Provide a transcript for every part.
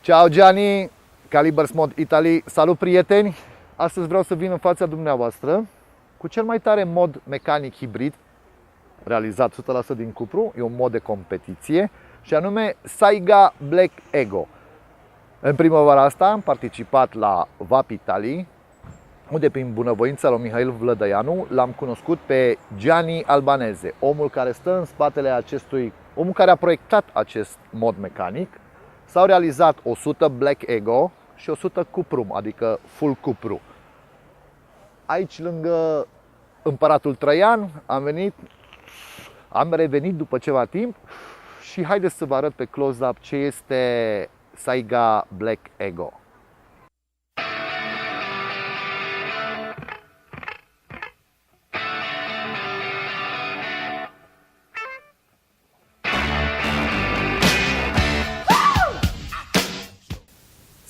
Ciao Gianni, Calibers Mod Italy, salut prieteni! Astăzi vreau să vin în fața dumneavoastră cu cel mai tare mod mecanic hibrid realizat 100% din cupru, e un mod de competiție și anume Saiga Black Ego. În primăvara asta am participat la VAP Italy, unde prin bunăvoința lui Mihail Vlădăianu l-am cunoscut pe Gianni Albanese, omul care stă în spatele omul care a proiectat acest mod mecanic. S-au realizat 100 Black Ego și 100 Cuprum, adică full cupru. Aici, lângă Împăratul Traian, am revenit după ceva timp și haideți să vă arăt pe close-up ce este Saiga Black Ego.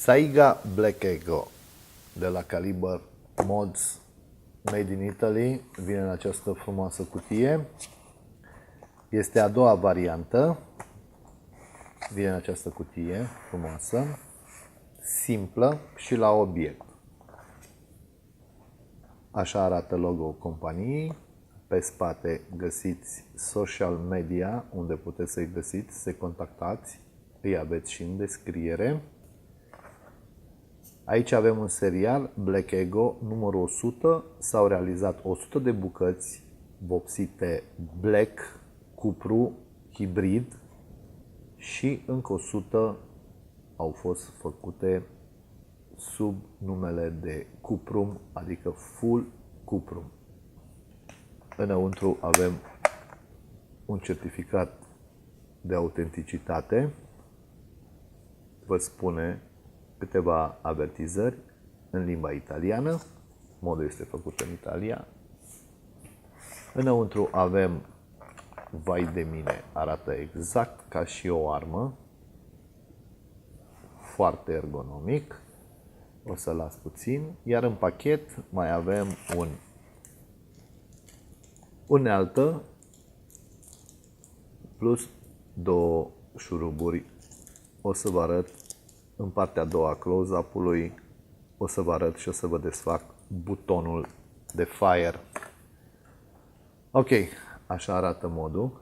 Saiga Black Ego de la Caliber Mods Made in Italy vine în această frumoasă cutie. Este a doua variantă. Vine în această cutie frumoasă, simplă și la obiect. Așa arată logo-ul companiei. Pe spate găsiți social media unde puteți să-i găsiți, să-i contactați. Îi aveți și în descriere. Aici avem un serial, Black Ego, numărul 100. S-au realizat 100 de bucăți vopsite Black, cupru, hibrid și încă 100 au fost făcute sub numele de Cuprum, adică full Cuprum. Înăuntru avem un certificat de autenticitate. Vă spune câteva avertizări în limba italiană. Modul este făcut în Italia. Înăuntru avem, vai de mine, arată exact ca și o armă. Foarte ergonomic. O să las puțin. Iar în pachet mai avem unealtă plus două șuruburi. O să vă arăt în partea a doua close-up-ului, o să vă arăt și o să vă desfac butonul de fire. Ok, așa arată modul.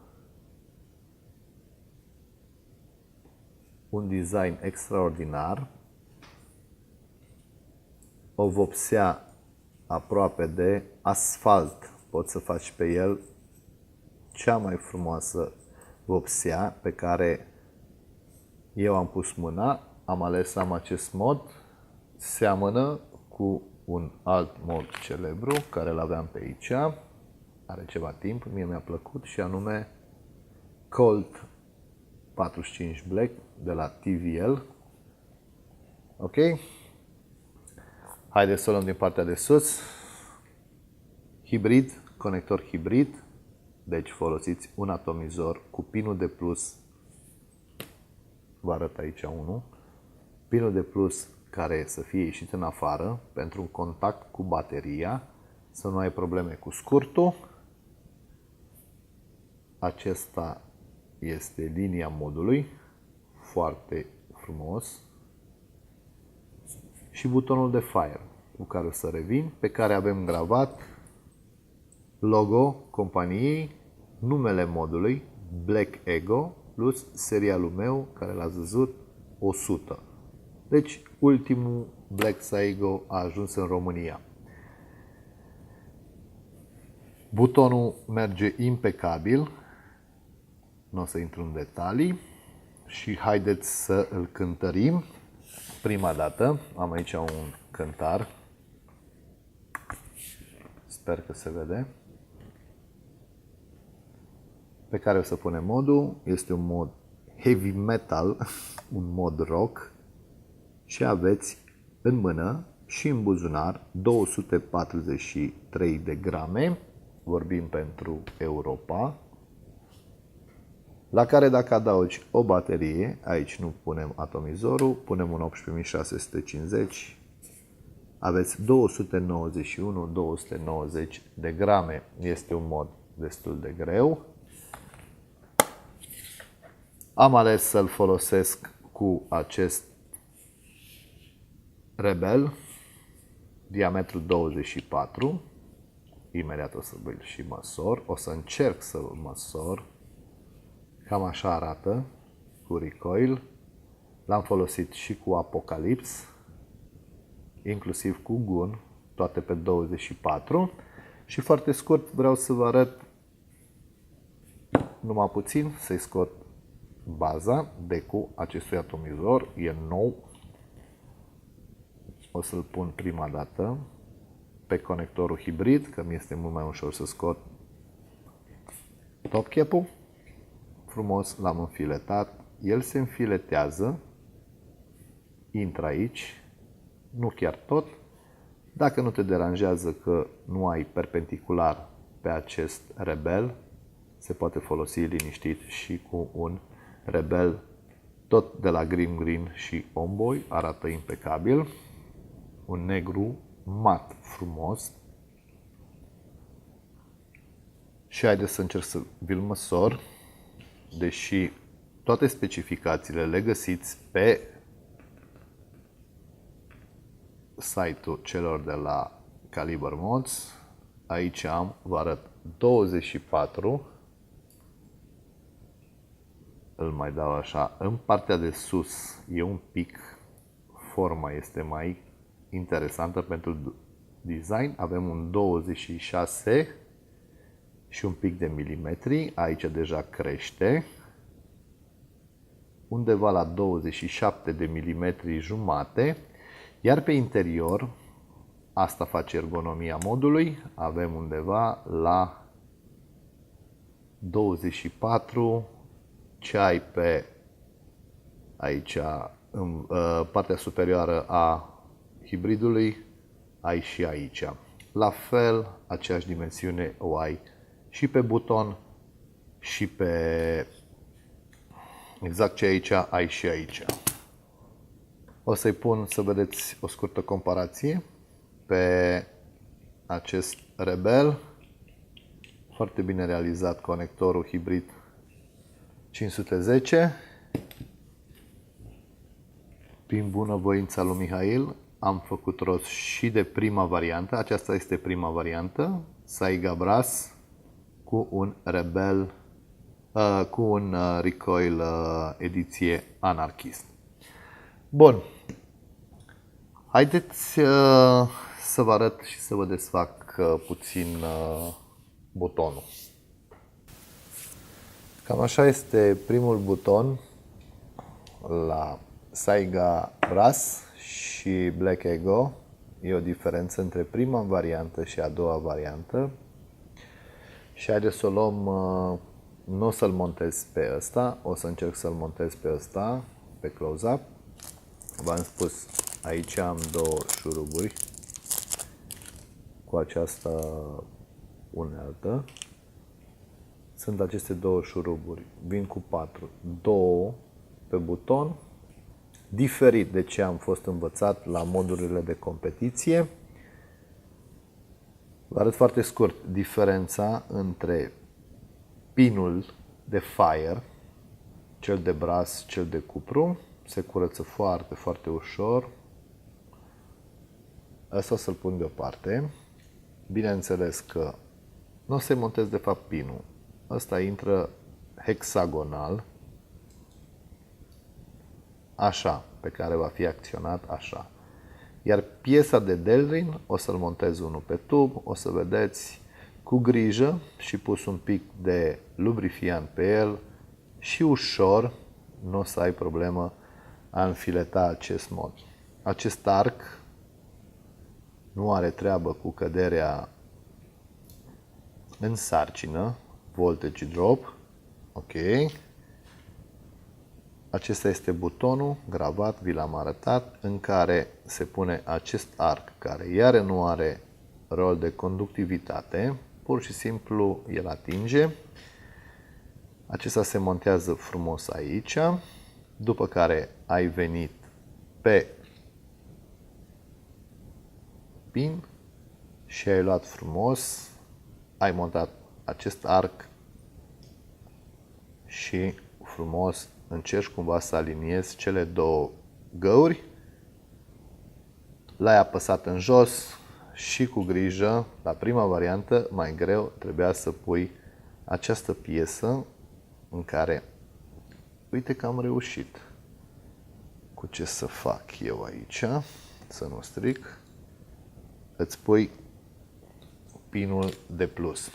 Un design extraordinar. O vopsea aproape de asfalt. Poți să faci pe el cea mai frumoasă vopsea pe care eu am pus mâna. Am ales să am acest mod. Seamănă cu un alt mod celebru care îl aveam pe aici. Are ceva timp, mie mi-a plăcut, și anume Colt 45 Black de la TVL. Ok? Haideți să o luăm din partea de sus. Hibrid, conector hibrid. Deci folosiți un atomizor cu pinul de plus. Vă arăt aici unul. Pinul de plus care să fie ieșit în afară pentru un contact cu bateria, să nu ai probleme cu scurtul. Acesta este linia modului, foarte frumos. Și butonul de fire, cu care o să revin, pe care avem gravat logo companiei, numele modului, Black Ego, plus serialul meu, care l-ați văzut, 100. Deci, ultimul Black Saigo a ajuns în România. Butonul merge impecabil. Nu o să intru în detalii. Și haideți să îl cântărim. Prima dată am aici un cântar. Sper că se vede. Pe care o să punem modul. Este un mod heavy metal, un mod rock. Și aveți în mână și în buzunar 243 de grame, vorbim pentru Europa, la care dacă adaugi o baterie, aici nu punem atomizorul, punem un 18650, aveți 291-290 de grame. Este un mod destul de greu. Am ales să-l folosesc cu acest Rebel, diametru 24, imediat o să îl și măsor, o să încerc să-l măsor, cam așa arată, cu recoil, l-am folosit și cu Apocalypse, inclusiv cu Gun, toate pe 24 și foarte scurt vreau să vă arăt numai puțin, să-i scot baza, becul acestui atomizor, e nou, o să-l pun prima dată pe conectorul hibrid, că mi este mult mai ușor să scot top cap-ul, frumos l-am înfiletat, el se înfiletează, intră aici, nu chiar tot, dacă nu te deranjează că nu ai perpendicular pe acest Rebel, se poate folosi liniștit și cu un Rebel tot de la Green Green și Homeboy, arată impecabil, un negru mat frumos. Și haideți să încerc să vi-l măsor, deși toate specificațiile le găsiți pe site-ul celor de la Caliber Mods. Aici vă arăt 24, îl mai dau așa, în partea de sus e un pic, forma este mai interesantă pentru design, avem un 26 și un pic de milimetri, aici deja crește, undeva la 27 de milimetri jumate, iar pe interior, asta face ergonomia modului, avem undeva la 24, ce ai pe aici, în partea superioară a hibridului, ai și aici. La fel, aceeași dimensiune o ai și pe buton și pe exact ce aici ai și aici. O să-i pun să vedeți o scurtă comparație pe acest Rebel, foarte bine realizat conectorul hibrid 510. Prin bunăvoința lui Mihail am făcut rost și de prima variantă, aceasta este prima variantă, Saiga Brass cu un Rebel, cu un recoil ediție Anarchist. Bun, haideți să vă arăt și să vă desfac puțin butonul. Cam așa este primul buton la Saiga Brass și Black Ego. E o diferență între prima variantă și a doua variantă. Și haideți să o luăm, nu o să-l montez pe ăsta, o să încerc să-l montez pe ăsta, pe close-up. V-am spus, aici am două șuruburi cu această unealtă. Sunt aceste două șuruburi, vin cu 4, două pe buton, diferit de ce am fost învățat la modurile de competiție. Vă arăt foarte scurt diferența între pinul de fire, cel de brass, cel de cupru. Se curăță foarte, foarte ușor. Asta o să-l pun deoparte. Bineînțeles că nu o să-i montez de fapt pinul. Ăsta intră hexagonal, așa, pe care va fi acționat așa. Iar piesa de Delrin o să-l montez unul pe tub, o să vedeți cu grijă și pus un pic de lubrifiant pe el și ușor, nu o să ai problemă a înfileta acest mod. Acest arc nu are treabă cu căderea în sarcină, voltage drop, ok. Acesta este butonul gravat, vi l-am arătat, în care se pune acest arc, care iară nu are rol de conductivitate, pur și simplu el atinge. Acesta se montează frumos aici, după care ai venit pe pin și ai luat frumos, ai montat acest arc și frumos încerci cumva să aliniezi cele două găuri l-ai apăsat în jos și cu grijă, la prima variantă, mai greu, trebuia să pui această piesă în care, uite că am reușit. Cu ce să fac eu aici, să nu stric, îți pui pinul de plus.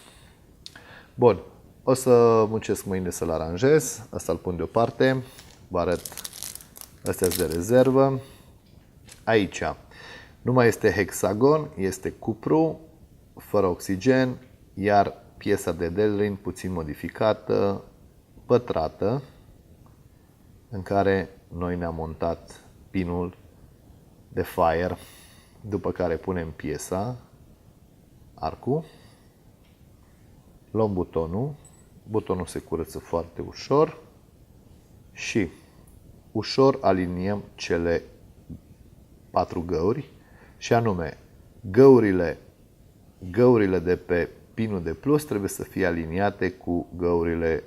Bun, o să muncesc mâine să-l aranjez, asta îl pun deoparte, vă arăt, astea de rezervă. Aici nu mai este hexagon, este cupru, fără oxigen, iar piesa de Delrin puțin modificată, pătrată, în care noi ne-am montat pinul de fire, după care punem piesa, arcul, luăm butonul se curăță foarte ușor și ușor aliniem cele 4 găuri, și anume găurile de pe pinul de plus trebuie să fie aliniate cu găurile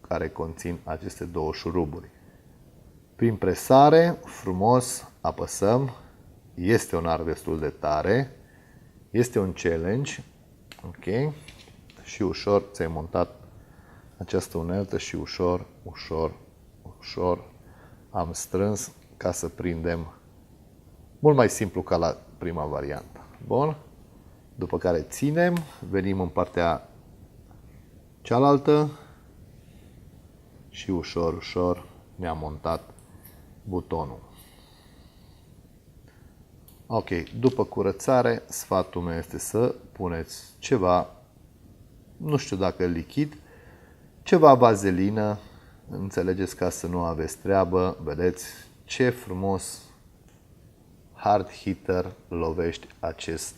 care conțin aceste două șuruburi. Prin presare, frumos apăsăm, este un arc destul de tare, este un challenge, ok? Și ușor ți-ai montat această unealtă și ușor am strâns ca să prindem mult mai simplu ca la prima variantă. Bun? După care ținem, venim în partea cealaltă și ușor ne-am montat butonul. Ok, după curățare, sfatul meu este să puneți ceva, nu știu dacă lichid, ceva vazelină, înțelegeți, ca să nu aveți treabă. Vedeți ce frumos hard hitter lovești acest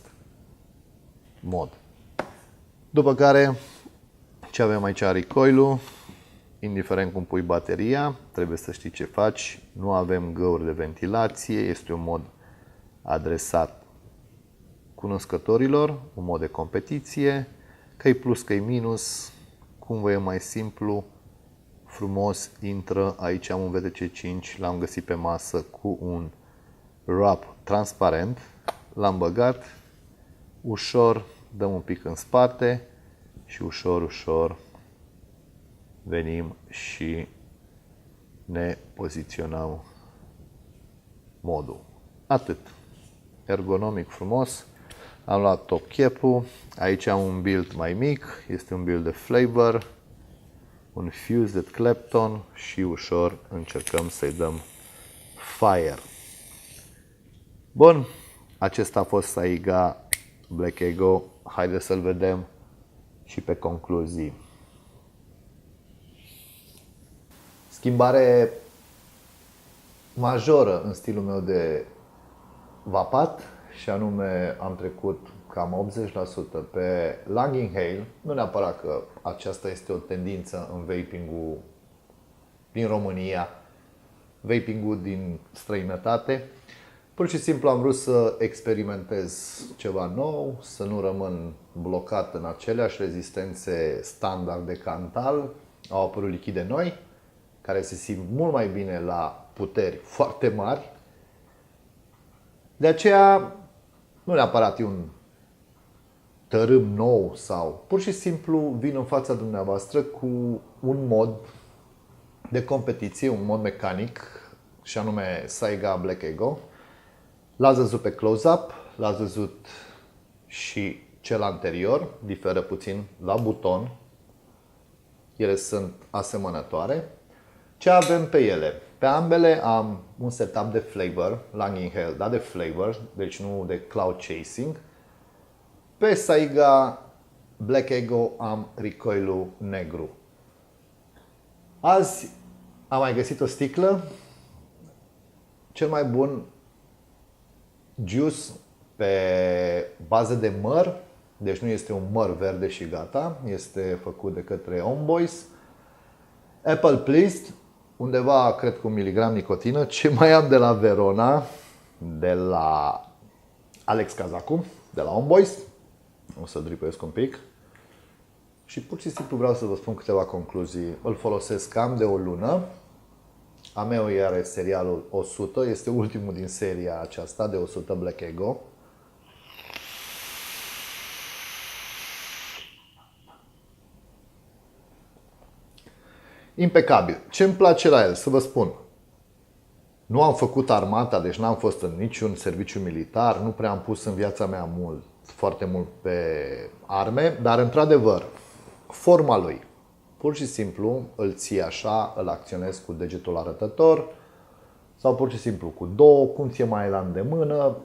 mod. După care, ce avem aici? Recoil-ul. Indiferent cum pui bateria, trebuie să știi ce faci. Nu avem găuri de ventilație, este un mod adresat cunoscătorilor, un mod de competiție, că-i plus, că-i minus, cum vă e mai simplu, frumos, intră. Aici am un VTC5, l-am găsit pe masă cu un wrap transparent, l-am băgat, ușor dăm un pic în spate și ușor venim și ne poziționăm modul. Atât. Ergonomic, frumos. Am luat top cap-ul. Aici am un build mai mic. Este un build de flavor. Un fused Clapton și ușor încercăm să-i dăm fire. Bun. Acesta a fost Saiga Black Ego. Haideți să-l vedem și pe concluzii. Schimbare majoră în stilul meu de vapat, și anume am trecut cam 80% pe Langinhail. Nu neapărat că aceasta este o tendință în vaping-ul din România, vaping-ul din străinătate. Pur și simplu am vrut să experimentez ceva nou, să nu rămân blocat în aceleași rezistențe standard de Cantal. Au apărut lichide noi, care se simt mult mai bine la puteri foarte mari. De aceea, nu neapărat e un tărâm nou sau pur și simplu vin în fața dumneavoastră cu un mod de competiție, un mod mecanic, și anume Saiga Black Ego. L-ați văzut pe close-up, l-ați văzut și cel anterior, diferă puțin la buton. Ele sunt asemănătoare. Ce avem pe ele? Pe ambele am un setup de flavor, Langinhail, da, de flavor, deci nu de cloud chasing. Pe Saiga Black Ego am recoil-ul negru. Azi am mai găsit o sticlă, cel mai bun juice pe bază de măr, deci nu este un măr verde și gata, este făcut de către Homeboys. Apple Pleased, undeva, cred că 1 miligram nicotină. Ce mai am de la Verona, de la Alex Cazacu, de la Homeboys. O să dripuiesc un pic. Și pur și simplu vreau să vă spun câteva concluzii. Îl folosesc cam de o lună. Ameo are serialul 100, este ultimul din seria aceasta de 100 Black Ego. Impecabil. Ce îmi place la el? Să vă spun. Nu am făcut armata, deci n-am fost în niciun serviciu militar, nu prea am pus în viața mea foarte mult pe arme, dar într-adevăr, forma lui, pur și simplu îl ții așa, îl acționezi cu degetul arătător sau pur și simplu cu două, cum ți-e mai la îndemână,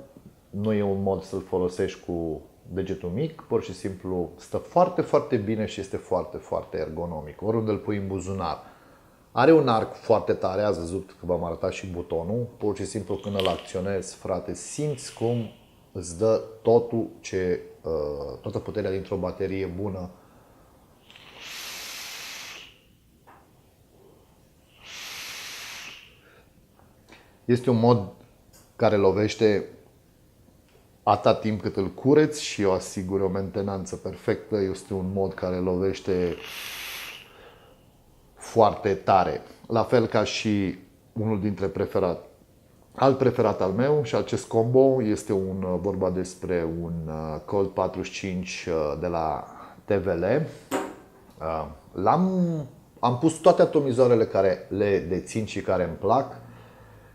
nu e un mod să-l folosești cu degetul mic, pur și simplu stă foarte, foarte bine și este foarte, foarte ergonomic, oriunde îl pui în buzunar. Are un arc foarte tare, ați văzut că v-am arătat și butonul, pur și simplu când îl acționezi, frate, simți cum îți dă toată puterea dintr-o baterie bună. Este un mod care lovește atât timp cât îl cureți și o asigură o mentenanță perfectă. Este un mod care lovește foarte tare. La fel ca și unul dintre alt preferat al meu și acest combo este vorba despre un Colt 45 de la TVL. Am pus toate atomizoarele care le dețin și care îmi plac,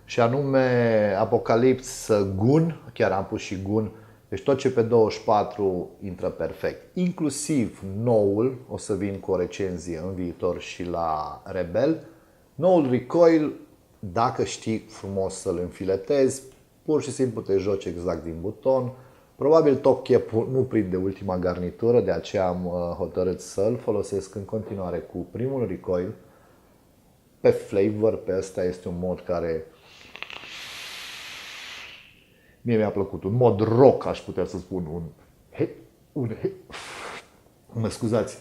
și anume Apocalypse Gun, chiar am pus și Gun, deci tot ce pe 24 intră perfect. Inclusiv noul, o să vin cu o recenzie în viitor și la Rebel, noul recoil, dacă știi frumos să-l înfiletezi, pur și simplu te joci exact din buton. Probabil top cap nu prinde ultima garnitură, de aceea am hotărât să-l folosesc în continuare cu primul recoil. Pe flavor, pe ăsta este un mod care mie mi-a plăcut, un mod rock, aș putea să spun,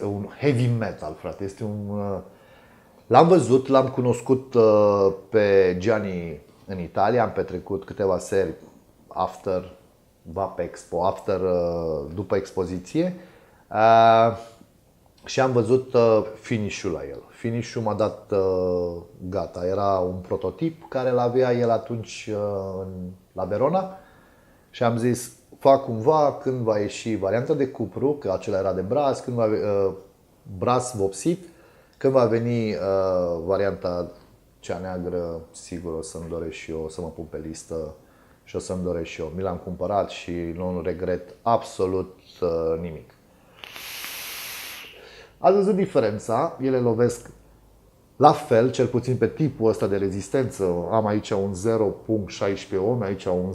un heavy metal, frate. Este l-am văzut, l-am cunoscut pe Gianni în Italia, am petrecut câteva seri după expoziție și am văzut finish-ul la el. Finish-ul m-a dat gata, era un prototip care l-avea el atunci la Verona. Și am zis, fac cumva când va ieși varianta de cupru, că acela era de braț, braț vopsit, când va veni varianta cea neagră, sigur o să-mi doresc și eu, o să mă pun pe listă și o să-mi doresc și eu. Mi l-am cumpărat și nu regret absolut nimic. Ați văzut diferența, ele lovesc la fel, cel puțin pe tipul ăsta de rezistență. Am aici un 0.16 ohm, aici un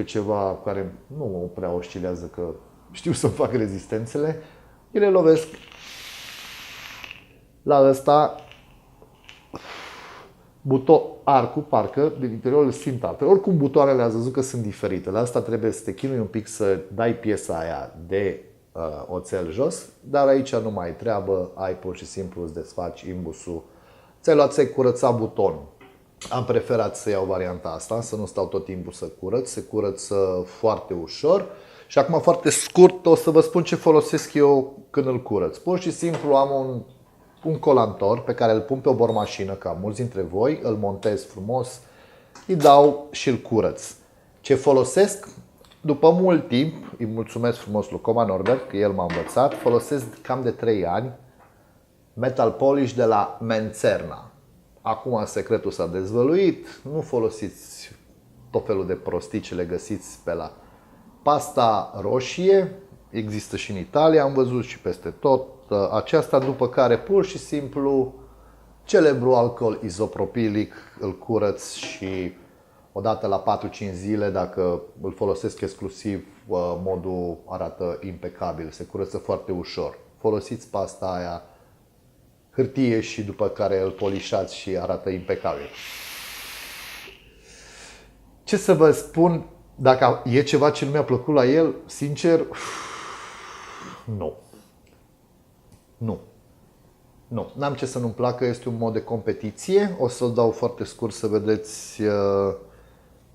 0.15, ceva care nu prea oscilează, că știu să fac rezistențele. Ele lovesc la ăsta arcul, parcă, din interior îl simt altfel. Oricum butoanele ați văzut că sunt diferite. La asta trebuie să te chinui un pic să dai piesa aia de oțel jos, dar aici nu mai ai treabă, ai pur și simplu îți desfaci imbusul. Ți-ai curățat butonul. Am preferat să iau varianta asta, să nu stau tot timpul să curăț, se curăță foarte ușor. Și acum foarte scurt o să vă spun ce folosesc eu când îl curăț. Pur și simplu am un colantor pe care îl pun pe o bormașină, ca mulți dintre voi, îl montez frumos, îi dau și îl curăț. Ce folosesc? După mult timp, îi mulțumesc frumos lui Coma Norbert, că el m-a învățat, folosesc cam de 3 ani Metal Polish de la Mențerna. Acum secretul s-a dezvăluit, nu folosiți tot felul de prostii ce le găsiți pe la pasta roșie, există și în Italia, am văzut și peste tot aceasta, după care pur și simplu celebru alcool izopropilic, îl curăț și odată la 4-5 zile, dacă îl folosesc exclusiv, modul arată impecabil, se curăță foarte ușor. Folosiți pasta aia, hârtie și după care îl polișați și arată impecabil. Ce să vă spun, dacă e ceva ce nu mi-a plăcut la el, sincer, nu. Nu, n-am ce să nu-mi placă, este un mod de competiție, o să-l dau foarte scurt să vedeți.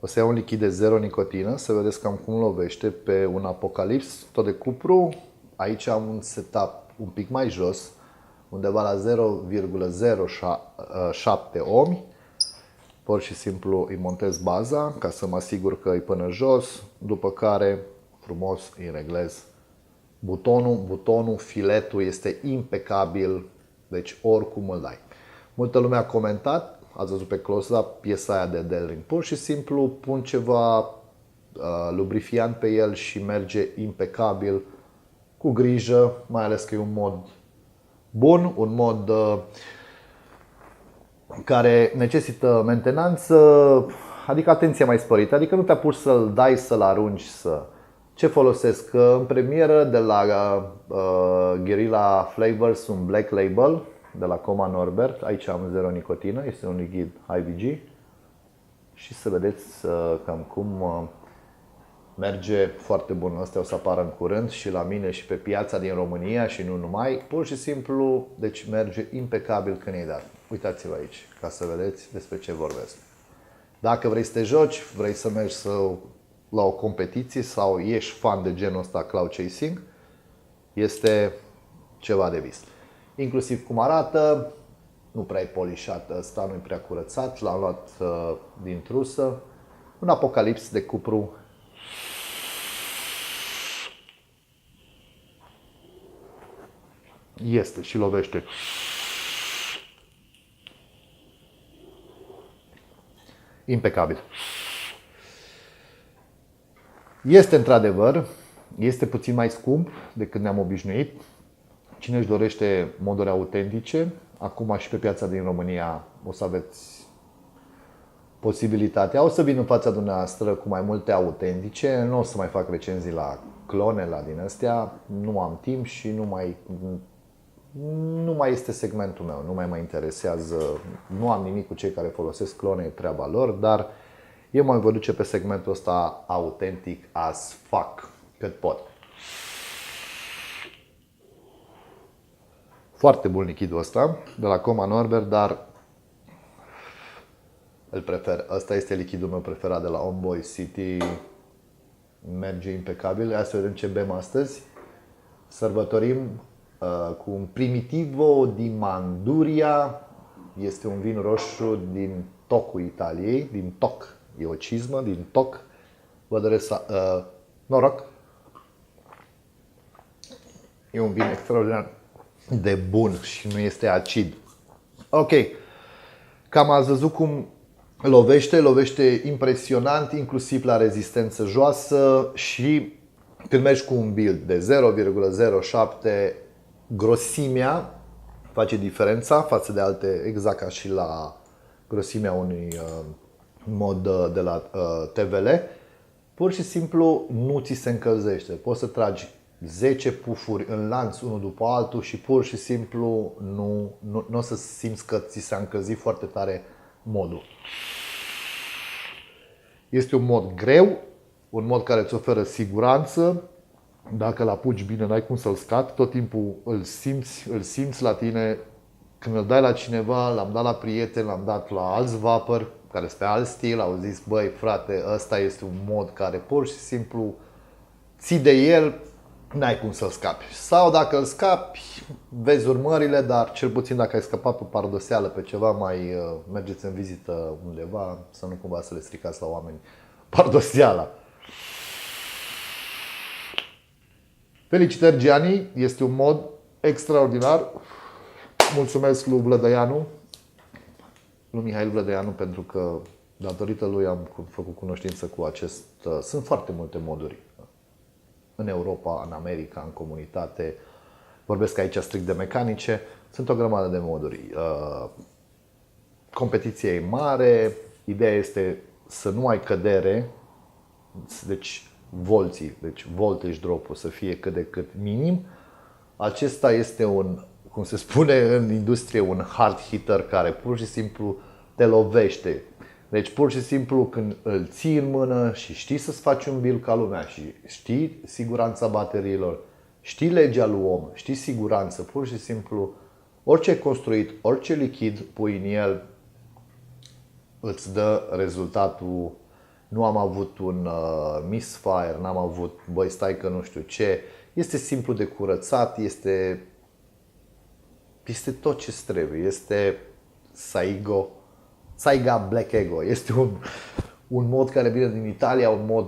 O să iau un lichid de 0 nicotină, să vedeți cam cum lovește pe un Apocalypse, tot de cupru. Aici am un setup un pic mai jos, undeva la 0,07 ohmi. pur și simplu îi montez baza ca să mă asigur că e până jos, după care frumos îi reglez butonul, filetul este impecabil, deci oricum îl dai. Multă lume a comentat, ați văzut pe close-up piesa aia de Delrin. Pur și simplu pun ceva lubrifiant pe el și merge impecabil, cu grijă, mai ales că e un mod bun, un mod care necesită mentenanță, adică atenție mai sporită, adică nu te apuci să-l dai, să-l arunci, să... Ce folosesc? În premieră de la Guerrilla Flavors, un Black Label de la Coma Norbert, aici am 0 nicotină, este un lichid IVG și să vedeți cam cum merge foarte bun. Astea o să apară în curând și la mine și pe piața din România și nu numai. Pur și simplu, deci merge impecabil când e dat. Uitați-vă aici, ca să vedeți despre ce vorbesc. Dacă vrei să te joci, vrei să mergi la o competiție sau ești fan de genul ăsta cloud chasing, este ceva de vis. Inclusiv cum arată, nu prea e polișat ăsta, nu e prea curățat, l-am luat din trusă. Un apocalips de cupru. Este și lovește. Impecabil. Este într-adevăr, este puțin mai scump decât ne-am obișnuit. Cine își dorește moduri autentice, acum și pe piața din România o să aveți posibilitatea. O să vin în fața dumneavoastră cu mai multe autentice, nu o să mai fac recenzii la clone, la din astea, nu am timp și nu mai este segmentul meu, nu mai mă interesează, nu am nimic cu cei care folosesc clone, e treaba lor, dar eu mă voi duce pe segmentul ăsta autentic as fuck, cât pot. Foarte bun lichidul ăsta, de la Coma Norbert, dar îl prefer. Ăsta este lichidul meu preferat de la Homeboy City. Merge impecabil. Hai să vedem ce bem astăzi. Sărbătorim cu un Primitivo di Manduria. Este un vin roșu din Tocul Italiei, din Toc. E o cizmă din Toc. Vă doresc noroc. E un vin extraordinar de bun și nu este acid. Ok. Cam ați văzut cum lovește impresionant, inclusiv la rezistență joasă și când mergi cu un build de 0,07, grosimea face diferența față de alte, exact ca și la grosimea unui mod de la TVL. Pur și simplu nu ți se încălzește. Poți să tragi 10 pufuri în lanț unul după altul și pur și simplu nu o să simți că ți s-a încălzit foarte tare modul. Este un mod greu, un mod care îți oferă siguranță. Dacă îl apuci bine, n-ai cum să-l scapi. Tot timpul îl simți la tine. Când îl dai la cineva, l-am dat la prieteni, l-am dat la alți vapor care sunt pe alt stil, au zis, băi frate, ăsta este un mod care pur și simplu ții de el, n-ai cum să-l scapi. Sau dacă îl scapi, vezi urmările, dar cel puțin dacă ai scăpat pe pardoseală, pe ceva, mai mergeți în vizită undeva, să nu cumva să le stricați la oameni pardoseala. Felicitări, Gianni, este un mod extraordinar. Mulțumesc lui Vlădăianu, lui Mihail Vlădăianu, pentru că datorită lui am făcut cunoștință cu acest... Sunt foarte multe moduri în Europa, în America, în comunitate. Vorbesc aici strict de mecanice. Sunt o grămadă de moduri. Competiția e mare. Ideea este să nu ai cădere. Deci voltage drop-ul să fie cât de cât minim. Acesta este cum se spune în industrie, un hard hitter care pur și simplu te lovește. Deci pur și simplu când îl ții în mână și știi să-ți faci un build ca lumea și știi siguranța bateriilor, știi legea lui om, știi siguranță, pur și simplu orice ai construit, orice lichid pui în el, îți dă rezultatul. Nu am avut un misfire, n-am avut, băi stai că nu știu ce, este simplu de curățat, este tot ce trebuie, este Saigo Saiga Black Ego. Este un mod care vine din Italia, un mod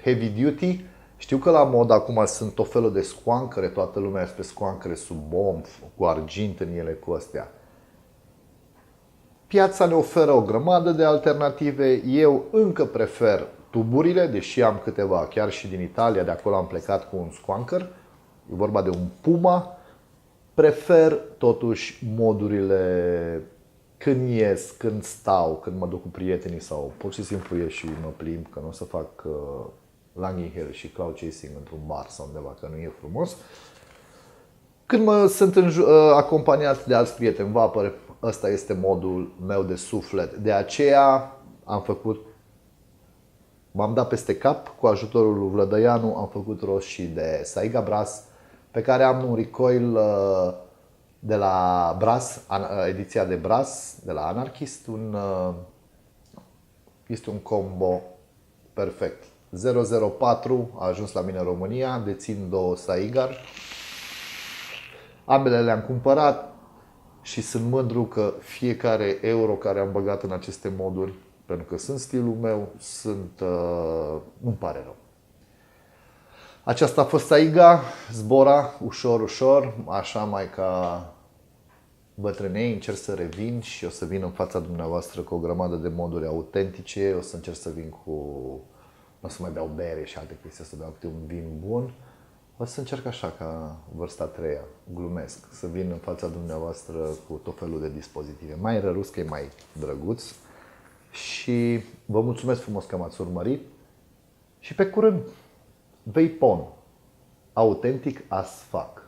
heavy duty. Știu că la mod acum sunt tot felul de scoancăre, toată lumea este pe scoancăre sub bomb, cu argint în ele, cu astea. Piața ne oferă o grămadă de alternative. Eu încă prefer tuburile, deși am câteva, chiar și din Italia, de acolo am plecat cu un squanker. E vorba de un Puma. Prefer totuși modurile când ies, când stau, când mă duc cu prietenii sau pur și simplu ies și mă plimb, că nu o să fac Langing Hill și cloud chasing într-un bar sau undeva, că nu e frumos. Când sunt acompaniat de alți prieteni vapor, ăsta este modul meu de suflet. De aceea m-am dat peste cap cu ajutorul lui Vlădăianu, am făcut rost și de Saiga Brass, pe care am un recoil de la Brass, ediția de Brass, de la Anarchist, este un combo perfect. 004 a ajuns la mine în România, dețin 2 Saigar. Ambele le-am cumpărat și sunt mândru că fiecare euro care am băgat în aceste moduri, pentru că sunt stilul meu, nu-mi pare rău. Aceasta a fost Saiga, zbora ușor, ușor, așa mai ca bătrânei, încerc să revin și o să vin în fața dumneavoastră cu o grămadă de moduri autentice, o să încerc să vin cu, nu o să mai beau bere și alte chestii, o să beau câte un vin bun. O să încerc așa ca vârsta a treia, glumesc, să vin în fața dumneavoastră cu tot felul de dispozitive. Mai rărus că e mai drăguț și vă mulțumesc frumos că m-ați urmărit și pe curând, Vapon, autentic as fuck.